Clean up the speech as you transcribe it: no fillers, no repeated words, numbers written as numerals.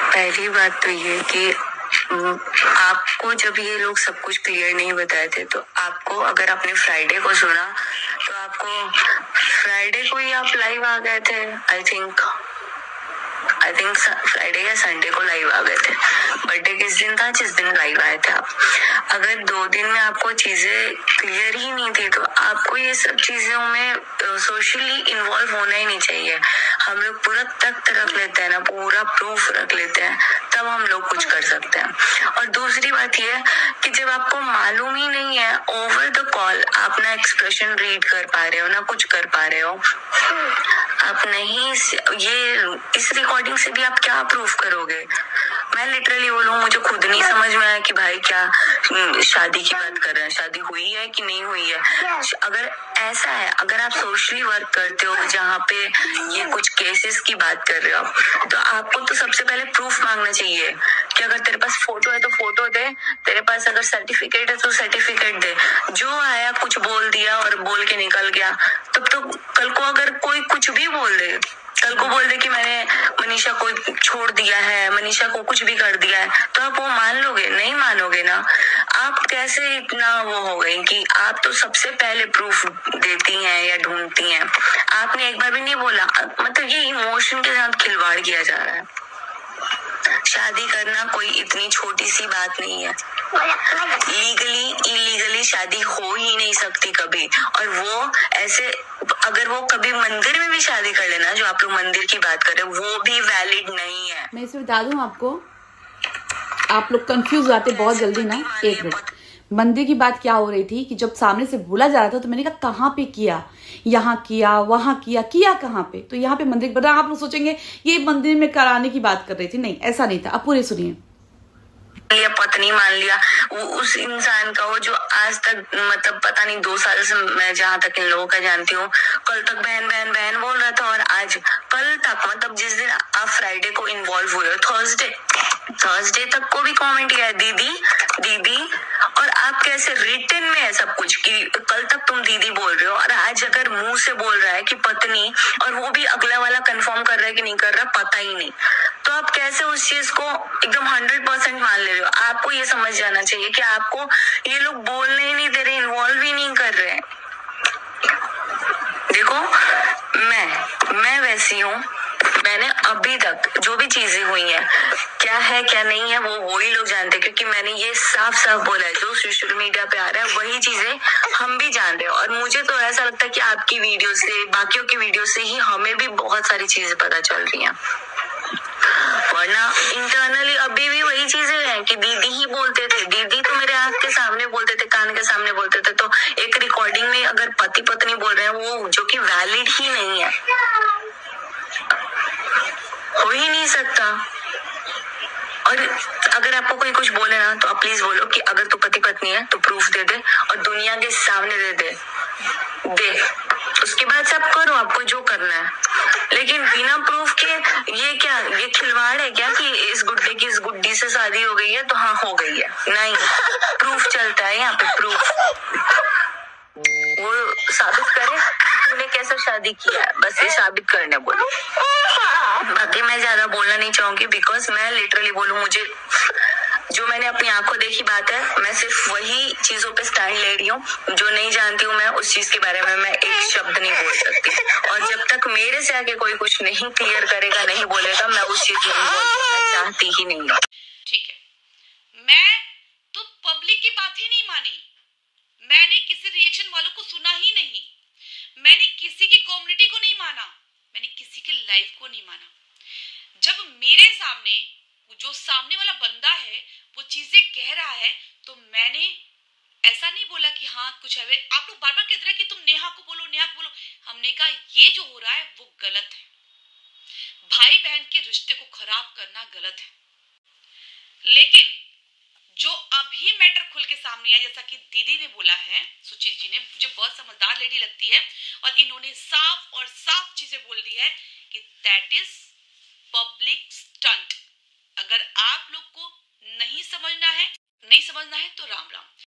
पहली बात तो ये कि आपको जब ये लोग सब कुछ क्लियर नहीं बताए थे, तो आपको, अगर आपने फ्राइडे को सुना तो आपको फ्राइडे को ही आप लाइव आ गए थे। आई थिंक फ्राइडे या संडे को लाइव आ गए थे। बर्थडे किस दिन था जिस दिन लाइव आए थे आप? अगर 2 दिन में आपको चीजें क्लियर ही नहीं थी तो आपको ये सब चीजों में सोशली इन्वॉल्व होना ही नहीं चाहिए। हम लोग पूरा तख्त रख लेते हैं ना, पूरा प्रूफ रख लेते हैं, तब हम लोग कुछ कर सकते हैं। और दूसरी बात ये कि जब आपको मालूम ही नहीं है, ओवर द कॉल आप ना एक्सप्रेशन रीड कर पा रहे हो ना कुछ कर पा रहे हो, आप नहीं, ये इस रिकॉर्डिंग से भी आप क्या प्रूफ करोगे? मैं लिटरली बोलूँ, मुझे खुद नहीं समझ में आया कि भाई क्या शादी की बात कर रहे हैं, शादी हुई है कि नहीं हुई है। अगर ऐसा है, अगर आप सोशली वर्क करते हो जहाँ पे ये कुछ केसेस की बात कर रहे हो, तो आपको तो सबसे पहले प्रूफ मांगना चाहिए कि अगर तेरे पास फोटो है तो फोटो दे, तेरे पास अगर सर्टिफिकेट है तो सर्टिफिकेट दे। जो आया कुछ बोल दिया और बोल के निकल गया, तब तो कल को अगर कोई कुछ भी बोल दे, कल को बोल दे कि मैंने मनीषा को छोड़ दिया है, मनीषा को कुछ भी कर दिया है, तो आप वो मान लोगे? नहीं मानोगे ना। आप कैसे इतना वो हो गई कि आप तो सबसे पहले प्रूफ देती हैं या ढूंढती हैं। आपने एक बार भी नहीं बोला, मतलब ये इमोशन के साथ खिलवाड़ किया जा रहा है। शादी करना कोई इतनी छोटी सी बात नहीं है। लीगली इलीगली शादी हो ही नहीं सकती कभी। और वो ऐसे, अगर वो कभी मंदिर में भी शादी कर लेना, जो आप लोग मंदिर की बात कर रहे हो, वो भी वैलिड नहीं है। मैं इसे बता दूं आपको, आप लोग कंफ्यूज हो जाते बहुत जल्दी ना। एक मिनट, मंदिर की बात क्या हो रही थी कि जब सामने से बोला जा रहा था तो मैंने कहा कहाँ पे किया, यहाँ किया वहां किया, किया कहाँ पे? तो यहाँ पे मंदिर बता। आप लोग सोचेंगे ये मंदिर में कराने की बात कर रही थी, नहीं ऐसा नहीं था। अब पूरे सुनिए। पत्नी मान लिया उस इंसान का, वो जो आज तक, मतलब पता नहीं 2 साल से मैं जहाँ तक इन लोगों का जानती हूँ, कल तक बहन बहन बहन बोल रहा था, और आज कल तक, मतलब जिस दिन आप फ्राइडे को इन्वॉल्व हुए हो, थर्सडे तक को भी कमेंट किया है दीदी दीदी। और आप कैसे रिटन में है सब कुछ कि कल तक तुम दीदी बोल रहे हो, और आज अगर मुंह से बोल रहा है कि पत्नी, और वो भी अगला वाला कंफर्म कर रहा है कि नहीं कर रहा पता ही नहीं, तो आप कैसे उस चीज को एकदम 100% मान ले रहे हो? आपको ये समझ जाना चाहिए कि आपको ये लोग बोलने ही नहीं दे रहे, इन्वॉल्व ही नहीं कर रहे। देखो, मैं वैसी हूँ, मैंने अभी तक जो भी चीजें हुई हैं, क्या है क्या नहीं है वो वही लोग जानते हैं, क्योंकि मैंने ये साफ साफ बोला है, जो सोशल मीडिया पे आ रहा है वही चीजें हम भी जान रहे हैं। और मुझे तो ऐसा लगता है कि आपकी वीडियो से, बाकियों की वीडियो से ही हमें भी बहुत सारी चीजें पता चल रही हैं। वरना इंटरनली अभी भी वही चीजें हैं कि दीदी ही बोलते थे, दीदी तो मेरे आंख के सामने बोलते थे, कान के सामने बोलते थे। तो एक रिकॉर्डिंग में अगर पति पत्नी बोल रहे हैं, वो जो कि वैलिड ही नहीं है, हो ही नहीं सकता। और अगर आपको कोई कुछ बोले ना, तो आप प्लीज बोलो कि अगर तू पति पत्नी है तो प्रूफ दे दे, और दुनिया के सामने दे। उसके बाद सब करो आपको जो करना है, लेकिन बिना प्रूफ के ये क्या, ये खिलवाड़ है क्या कि इस गुड्डे की इस गुड्डी से शादी हो गई है तो हाँ हो गई है? नहीं, प्रूफ चलता है यहाँ पे, प्रूफ। वो साबित करे तूने कैसे शादी किया है, बस ये साबित करने बोलो। बाकी मैं ज्यादा बोलना नहीं चाहूंगी, बिकॉज मैं लिटरली बोलूं, मुझे जो मैंने अपनी आंखों देखी बात है, मैं सिर्फ वही चीजों पे स्टैंड ले रही हूँ। जो नहीं जानती हूँ मैं उस चीज के बारे में मैं एक शब्द नहीं बोल सकती, और जब तक मेरे से आगे कोई कुछ नहीं क्लियर करेगा, नहीं बोलेगा, मैं उस चीज में बोलना चाहती ही नहीं। ठीक है, मैं तो पब्लिक की बात ही नहीं मानी, मैंने किसी रिएक्शन वालों को सुना ही नहीं, मैंने किसी की कम्युनिटी को नहीं माना, मैंने किसी के लाइफ को नहीं माना। जब मेरे सामने जो सामने वाला बंदा है वो चीजें कह रहा है, तो मैंने ऐसा नहीं बोला कि हाँ कुछ है। आप लोग बार बार कहते रहे कि तुम नेहा को बोलो, नेहा को बोलो। हमने कहा ये जो हो रहा है वो गलत है, भाई बहन के रिश्ते को खराब करना गलत है। लेकिन जो अभी मैटर खुल के सामने आया, जैसा कि दीदी ने बोला है, सुचित जी ने, मुझे बहुत समझदार लेडी लगती है, और इन्होंने साफ और साफ चीजें बोल दी है कि दैट इज पब्लिक स्टंट। अगर आप लोग को नहीं समझना है तो राम राम।